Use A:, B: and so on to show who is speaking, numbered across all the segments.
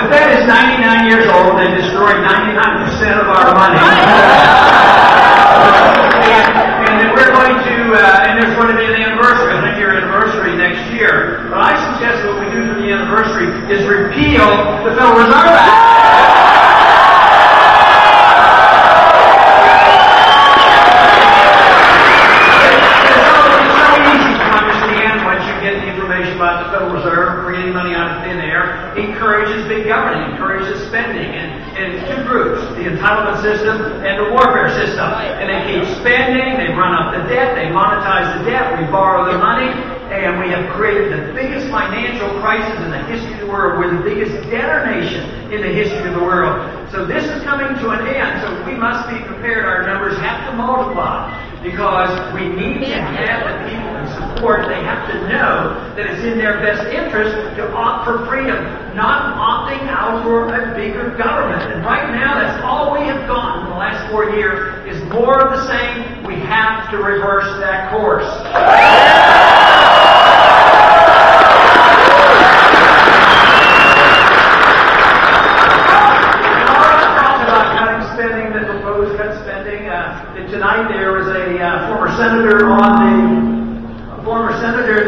A: The Fed is 99 99 years old. They destroyed 99% of our money. And then we're going to, and there's going to be an anniversary, a 100-year anniversary next year. But I suggest what we do for the anniversary is repeal the Federal Reserve Act. About the Federal Reserve creating money out of thin air encourages big government, encourages spending, and two groups, the entitlement system and the warfare system. And they keep spending, they run up the debt, they monetize the debt, we borrow the money, and we have created the biggest financial crisis in the history of the world. We're the biggest debtor nation in the history of the world. So this is coming to an end, so we must be prepared. Our numbers have to multiply because we need to have the people in support. They have to know that it's in their best interest to opt for freedom, not opting out for a bigger government. And right now, that's all we have gotten in the last 4 years is more of the same. We have to reverse that course. Tonight there was a former senator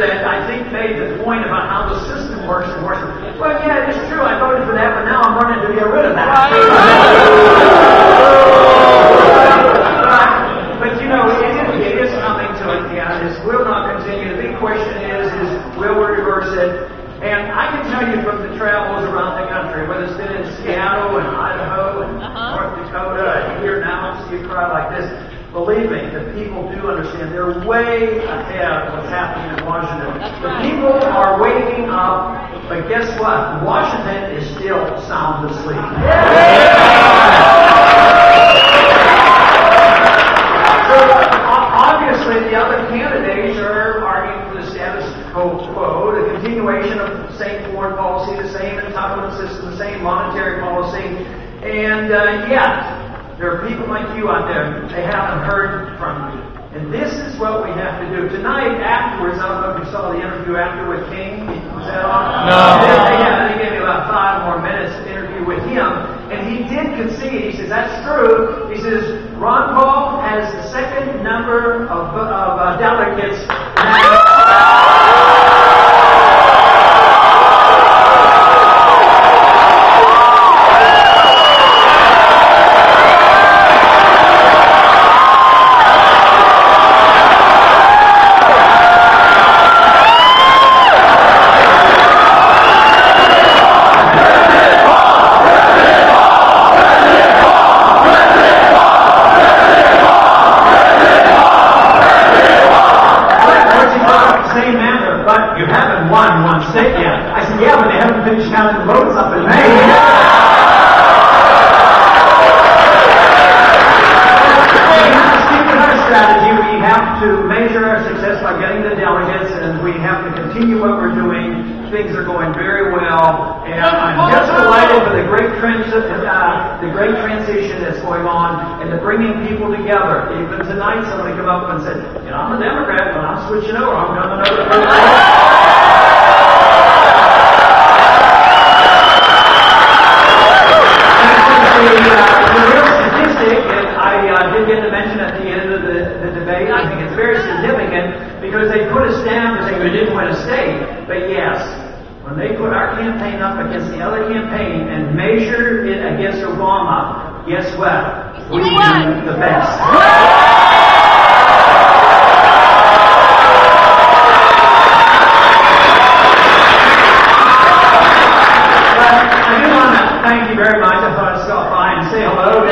A: that I think made the point about how the system works in Washington. Well, yeah, it's true. I voted for that, but now I'm running to get rid of that. But you know, it is coming to an end. This will not continue. The big question is will we reverse it? And I can tell you from the travels around the country, whether it's been in Seattle and Idaho and North Dakota, and here now, see a crowd like this. Believe me, the people do understand. They're way ahead of what's happening in Washington. The people are waking up, but guess what? Washington is still sound asleep. So obviously, the other candidates are arguing for the status quo, the continuation of the same foreign policy, the same entitlement system, the same monetary policy, and yet there are people like you out there, they haven't heard from you. And this is what we have to do. Tonight, afterwards, I don't know if you saw the interview after with King. Was that on?
B: No.
A: They gave me about 5 more minutes to interview with him. And he did concede. He says, that's true. He says, Ron Paul has the second number of delegates. Counting the votes up in May. We have to stick with our strategy. We have to measure our success by getting the delegates, and we have to continue what we're doing. Things are going very well, and I'm just delighted with the great transition that's going on, and the bringing people together. Even tonight, somebody come up and said, "You know, I'm a Democrat, but I'm switching over. I'm going to another." The real statistic that I did get to mention at the end of the debate, I think it's very significant because they put us down to say we didn't win a state. But yes, when they put our campaign up against the other campaign and measure it against Obama, guess what? We do the best. Thank you very much. I thought I'd stop by and say hello.